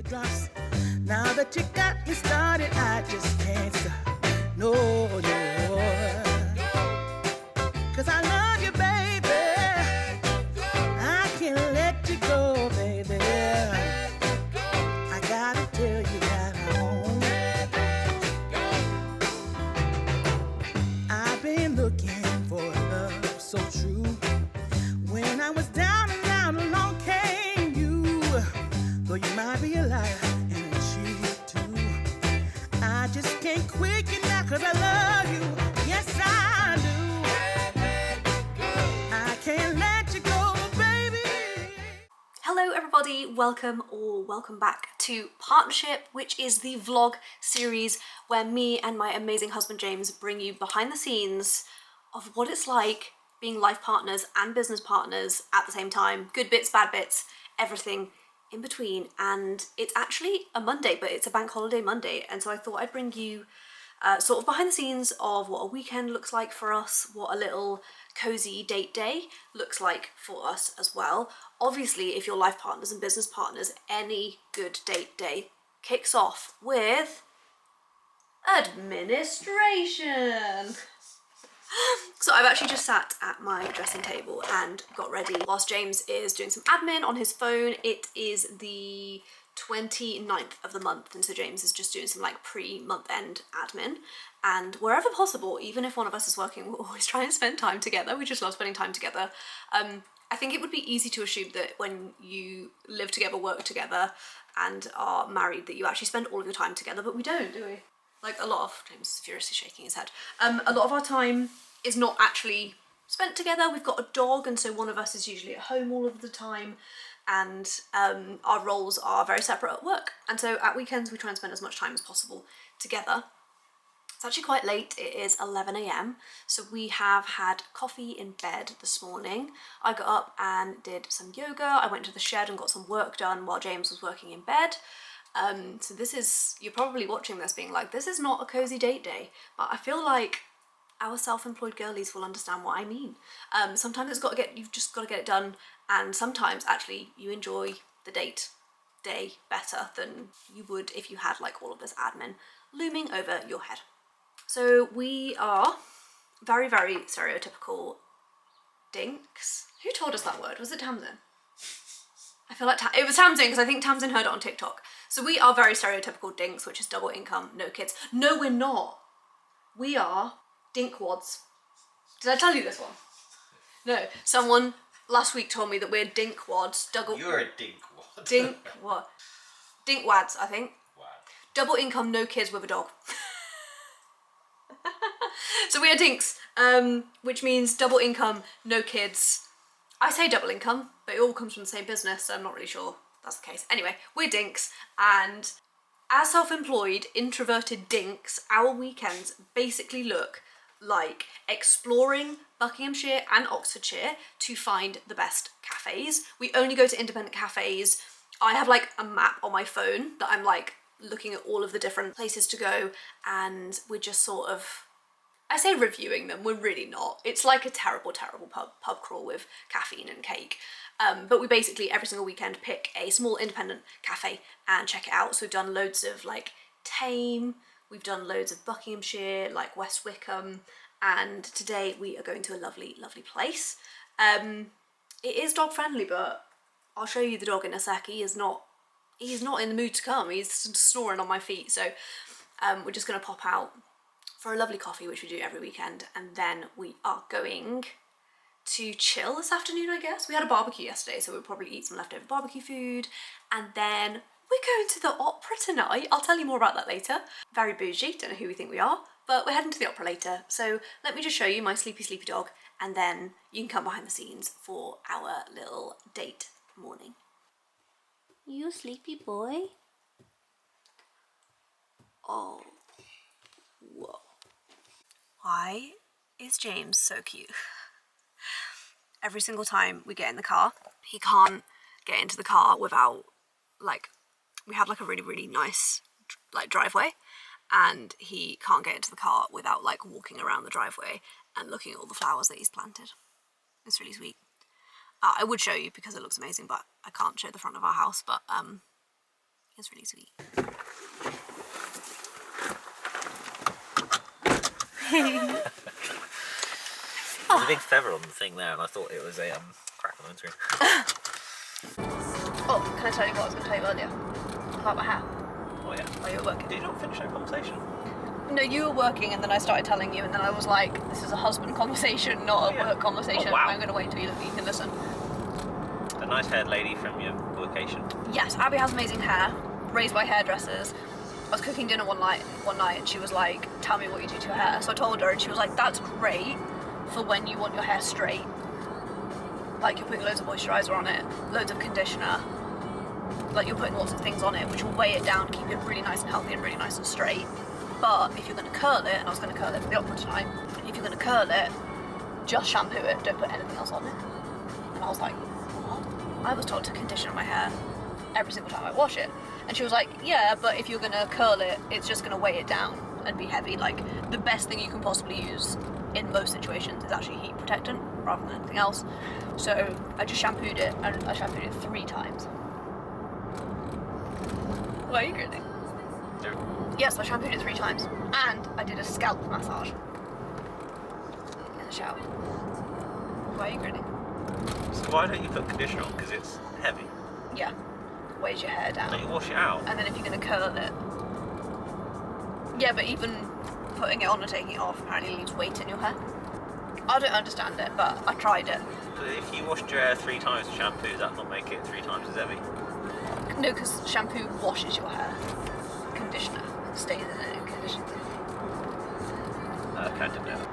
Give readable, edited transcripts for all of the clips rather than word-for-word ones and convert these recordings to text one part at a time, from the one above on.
teardrops. Now that you got me started, I just can't stop. No, no. 'Cause I love you, baby. I can't let you go, baby. I gotta tell you that I've been looking for love so true. When I was down and out, along came you. Though you might be a liar and a cheat too, I just can't quit you now 'cause I love you. Yes, I do. I can't let you go, baby. Hello everybody, welcome back to Partnership, which is the vlog series where me and my amazing husband James bring you behind the scenes of what it's like being life partners and business partners at the same time. Good bits, bad bits, everything in between. And it's actually a Monday, but it's a bank holiday Monday, and so I thought I'd bring you sort of behind the scenes of what a weekend looks like for us, what a little cozy date day looks like for us as well. Obviously, if you're life partners and business partners, any good date day kicks off with administration. So I've actually just sat at my dressing table and got ready whilst James is doing some admin on his phone. It is the 29th of the month, and so James is just doing some like pre-month end admin, and wherever possible, even if one of us is working, we'll always try and spend time together. We just love spending time together. I think it would be easy to assume that when you live together, work together, and are married, that you actually spend all of your time together, but we don't, do we? Like a lot of, James is furiously shaking his head, a lot of our time is not actually spent together. We've got a dog, and so one of us is usually at home all of the time, and our roles are very separate at work, and so at weekends we try and spend as much time as possible together. It's actually quite late, it is 11 AM, so we have had coffee in bed this morning. I got up and did some yoga, I went to the shed and got some work done while James was working in bed. So this is, you're probably watching this being like, this is not a cozy date day, but I feel like our self-employed girlies will understand what I mean. Sometimes you've just got to get it done, and sometimes actually you enjoy the date day better than you would if you had like all of this admin looming over your head. So we are very, very stereotypical dinks. Who told us that word? Was it Tamsin? I feel like it was Tamsin, because I think Tamsin heard it on TikTok. So we are very stereotypical dinks, which is double income, no kids. No, we're not. We are dinkwads. Did I tell you this one? No. Someone last week told me that we're dinkwads. You're a dinkwad. Dinkwads, I think. Wow. Double income, no kids with a dog. So we are dinks, which means double income, no kids. I say double income, but it all comes from the same business, so I'm not really sure that's the case. Anyway, we're dinks, and as self-employed, introverted dinks, our weekends basically look like exploring Buckinghamshire and Oxfordshire to find the best cafes. We only go to independent cafes. I have like a map on my phone that I'm like looking at all of the different places to go, and we're just sort of, I say reviewing them, we're really not. It's like a terrible pub crawl with caffeine and cake. But we basically every single weekend pick a small independent cafe and check it out. So we've done loads of like Tame, we've done loads of Buckinghamshire, like West Wickham, and today we are going to a lovely, lovely place. It is dog friendly, but I'll show you the dog in a sec. He's not in the mood to come. He's snoring on my feet, so we're just gonna pop out for a lovely coffee, which we do every weekend, and then we are going to chill this afternoon, I guess. We had a barbecue yesterday, so we'll probably eat some leftover barbecue food, and then we're going to the opera tonight. I'll tell you more about that later. Very bougie, don't know who we think we are, but we're heading to the opera later. So let me just show you my sleepy dog, and then you can come behind the scenes for our little date morning. You sleepy boy? Oh, whoa. Why is James so cute? Every single time we get in the car, he can't get into the car without, like, we have like a really, really nice like driveway, and he can't get into the car without like walking around the driveway and looking at all the flowers that he's planted. It's really sweet. I would show you because it looks amazing, but I can't show the front of our house, but It's really sweet. There's a big feather on the thing there, and I thought it was a crack on the screen. Oh, can I tell you what I was going to tell you earlier? About my hair. Oh yeah. While you were working. Did you not finish that conversation? No, you were working and then I started telling you and then I was like, this is a husband conversation, not a work conversation. Oh, wow. I'm going to wait until you can listen. A nice haired lady from your location. Yes, Abby has amazing hair, raised by hairdressers. I was cooking dinner one night and she was like, tell me what you do to your hair. So I told her and she was like, that's great for when you want your hair straight. Like you're putting loads of moisturiser on it, loads of conditioner. Like you're putting lots of things on it which will weigh it down, keep it really nice and healthy and really nice and straight. But if you're going to curl it, and I was going to curl it for the opera tonight, if you're going to curl it, just shampoo it, don't put anything else on it. And I was like, what? I was told to condition my hair every single time I wash it. And she was like, yeah, but if you're going to curl it, it's just going to weigh it down and be heavy. Like, the best thing you can possibly use in most situations is actually heat protectant rather than anything else. So I just shampooed it, and I shampooed it 3 times. Why are you grinning? Yes, I shampooed it 3 times. And I did a scalp massage in the shower. Why are you grinning? So why don't you put conditioner on? Because it's heavy. Yeah. Weighs your hair down. Don't you wash it out? And then if you're going to curl it... Yeah, but even putting it on and taking it off apparently leaves weight in your hair. I don't understand it, but I tried it. But if you washed your hair 3 times with shampoo, does that not make it 3 times as heavy? No, because shampoo washes your hair. Conditioner stays in it and conditions it. Okay, I didn't know that.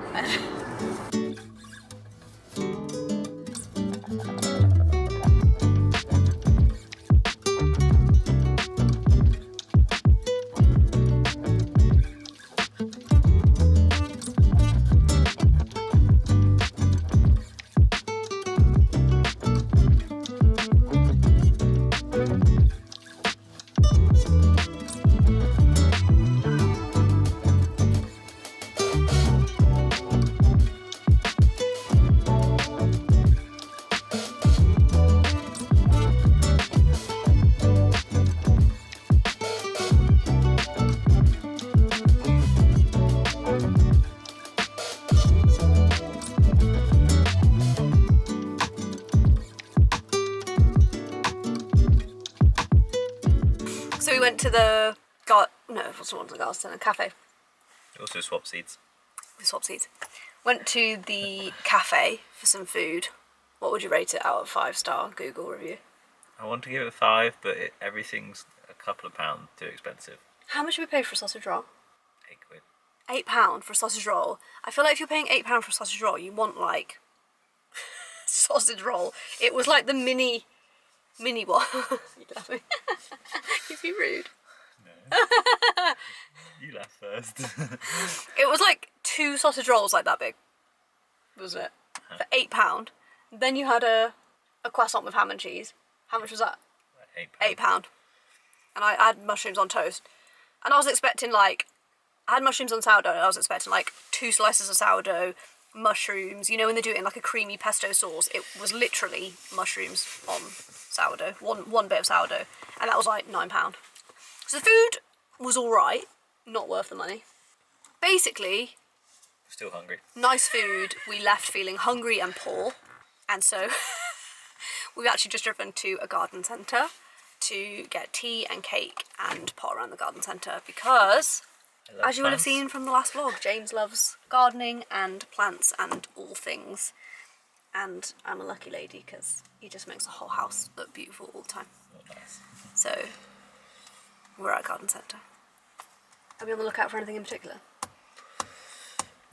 So we went to the what's the one? The garden centre cafe. You also swap seeds. We swapped seats. Went to the cafe for some food. What would you rate it out of 5-star Google review? I want to give it 5, but everything's a couple of pounds too expensive. How much did we pay for a sausage roll? 8 quid. £8 for a sausage roll. I feel like if you're paying £8 for a sausage roll, you want like sausage roll. It was like the mini one. You laughing? You'd be rude. No. You laugh first. It was like 2 sausage rolls like that big, wasn't it? For £8. Then you had a croissant with ham and cheese. How much was that? £8. And I had mushrooms on toast. And I was expecting like, I had mushrooms on sourdough and I was expecting like 2 slices of sourdough, mushrooms, you know when they do it in like a creamy pesto sauce, it was literally mushrooms on sourdough, one bit of sourdough, and that was like £9. So the food was alright, not worth the money. Basically, Still hungry. nice food, we left feeling hungry and poor, and so we've actually just driven to a garden centre to get tea and cake and pot around the garden centre because, as you will have seen from the last vlog, James loves gardening and plants and all things. And I'm a lucky lady because he just makes the whole house look beautiful all the time. Oh, nice. So, we're at a garden centre. Are we on the lookout for anything in particular?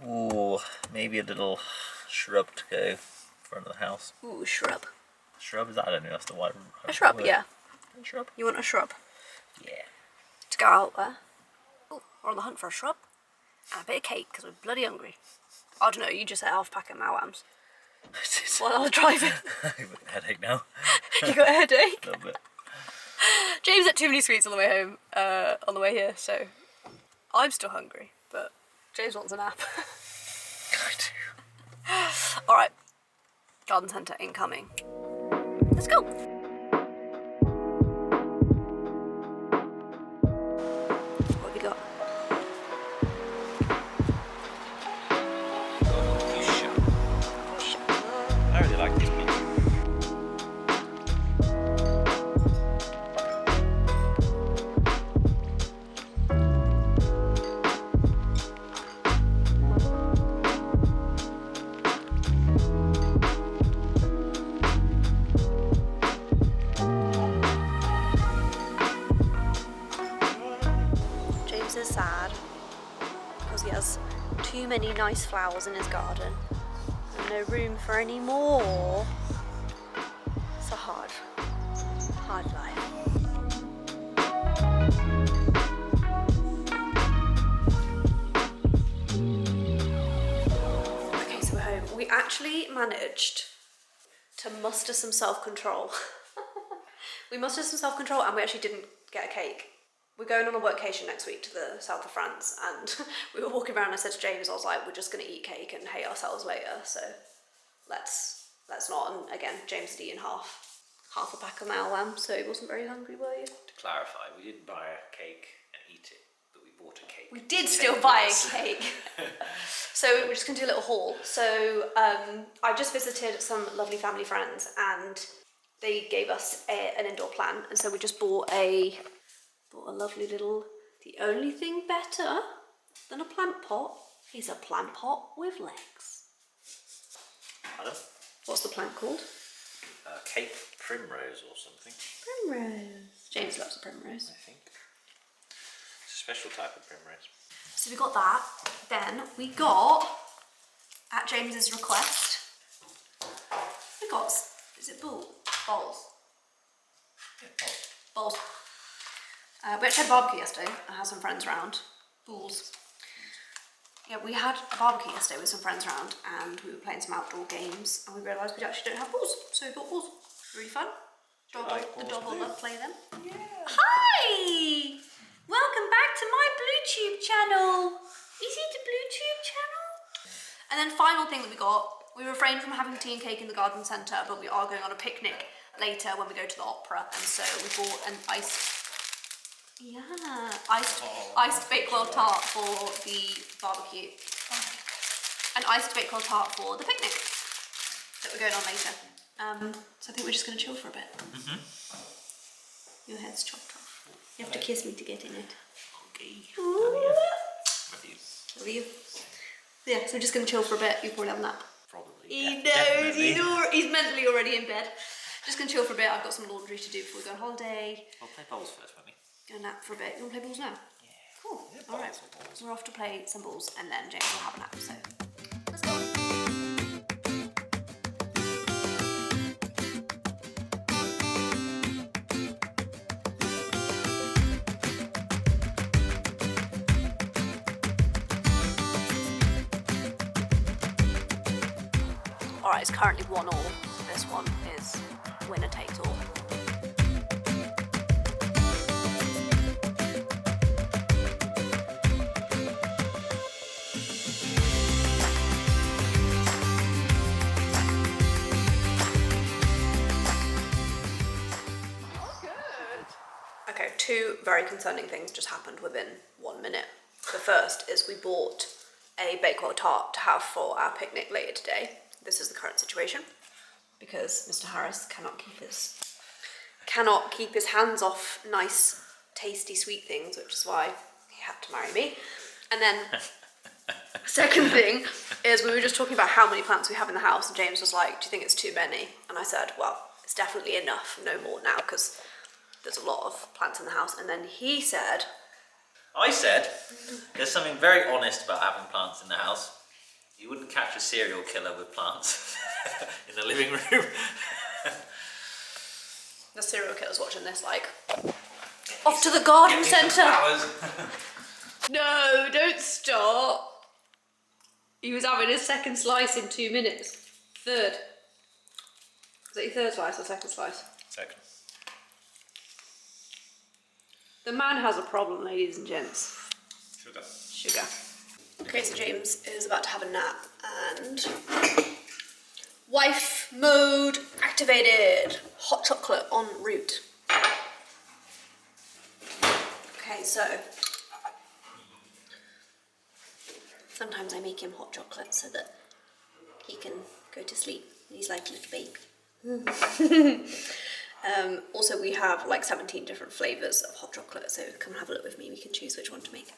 Ooh, maybe a little shrub to go in front of the house. Ooh, shrub. Shrub? Is that? I don't know. That's the right A shrub, word. yeah. A shrub? You want a shrub? Yeah. To go out there. Ooh, we're on the hunt for a shrub. And a bit of cake because we're bloody hungry. I don't know, you just ate half a pack of Mawams. While I was driving. I've got a headache now. You got a headache? A little bit. James ate too many sweets on the way home, on the way here, so I'm still hungry, but James wants a nap. I do. Alright, garden centre incoming. Let's go. is sad because he has too many nice flowers in his garden and no room for any more. It's a hard life. Okay, so we're home. We actually managed to muster some self-control. We mustered some self-control and we actually didn't get a cake. We're going on a workation next week to the south of France, and we were walking around and I said to James, I was like, we're just gonna eat cake and hate ourselves later, so let's not. And again, James had eaten half a pack of Mao lamb, so he wasn't very hungry, were you? To clarify, we didn't buy a cake and eat it, but we bought a cake. We did still buy a cake. So we're just gonna do a little haul. So I just visited some lovely family friends and they gave us an indoor plant, and so we just bought a lovely little, the only thing better than a plant pot is a plant pot with legs. Pardon? What's the plant called? Cape primrose or something. Primrose. James loves a primrose. I think. It's a special type of primrose. So we got that. Then we got, at James's request, we got, is it bowls? Yeah, balls. Bowls. We actually had a barbecue yesterday. I had some friends around. Balls. Yeah, we had a barbecue yesterday with some friends around and we were playing some outdoor games and we realised we actually don't have balls. So we got balls. Really fun. The dog will love play them. Yeah. Hi! Welcome back to my BlueTube channel. Is it the BlueTube channel? And then final thing that we refrained from having tea and cake in the garden centre, but we are going on a picnic later when we go to the opera, and so we bought an iced bakewell tart for the barbecue. An iced bakewell tart for the picnic that we're going on later. So I think we're just going to chill for a bit. Your head's chopped off. You have to kiss me to get in it. Okay. Love you. Yeah, so we're just going to chill for a bit. You probably have a nap. Probably. He Definitely. knows. He's mentally already in bed. Just going to chill for a bit. I've got some laundry to do before we go on holiday. I'll play bowls first, won't we? Go nap for a bit. You want to play balls now? Yeah. Cool. Yeah, All right. balls. We're off to play some balls and then James will have a nap. So let's go. All right, it's currently 1-1. This one is winner takes all. Okay, two very concerning things just happened within 1 minute. The first is we bought a bakewell tart to have for our picnic later today. This is the current situation because Mr. Harris cannot keep his hands off nice, tasty, sweet things, which is why he had to marry me. And then second thing is we were just talking about how many plants we have in the house, and James was like, do you think it's too many? And I said, well, it's definitely enough, no more now, because there's a lot of plants in the house. And then he said, I said, there's something very honest about having plants in the house. You wouldn't catch a serial killer with plants in the living room. the serial killer's watching this like, off to the garden centre. No, don't stop. He was having his second slice in 2 minutes. Third. Was that your third slice or second slice? Second. The man has a problem, ladies and gents. Sugar. Okay, so James is about to have a nap and wife mode activated. Hot chocolate en route. Okay, so sometimes I make him hot chocolate so that he can go to sleep. He's like a little baby. Also, we have like 17 different flavours of hot chocolate, so come and have a look with me. We can choose which one to make.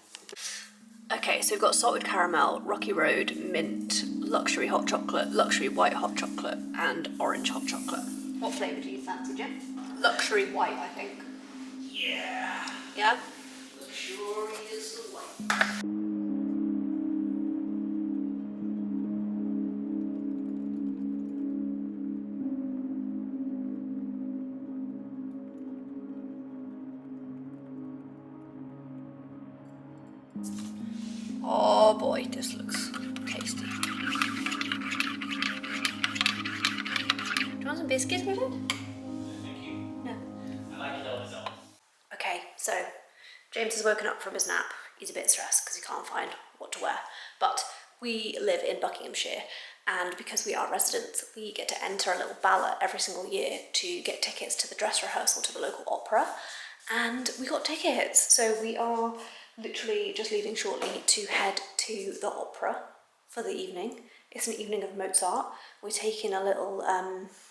Okay, so we've got salted caramel, Rocky Road, mint, luxury hot chocolate, luxury white hot chocolate, and orange hot chocolate. What flavour do you fancy, Jim? Luxury white, I think. Yeah. Yeah? Luxury glorious light. Oh boy, this looks tasty. Do you want some biscuits with it? Thank you. No. I like it on its own. Okay, so James has woken up from his nap. He's a bit stressed because he can't find what to wear. But we live in Buckinghamshire, and because we are residents, we get to enter a little ballot every single year to get tickets to the dress rehearsal to the local opera. And we got tickets, so we are literally just leaving shortly to head to the opera for the evening. It's an evening of Mozart. We're taking a little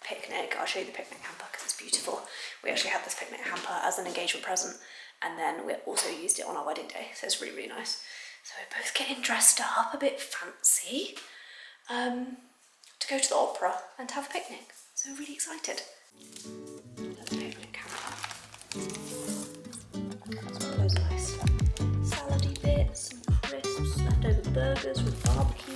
picnic. I'll show you the picnic hamper because it's beautiful. We actually had this picnic hamper as an engagement present, and then we also used it on our wedding day, so it's really, really nice. So we're both getting dressed up a bit fancy to go to the opera and to have a picnic. So really excited. That's the picnic hamper. Loads of nice salady bits, some crisps, leftover burgers with barbecue.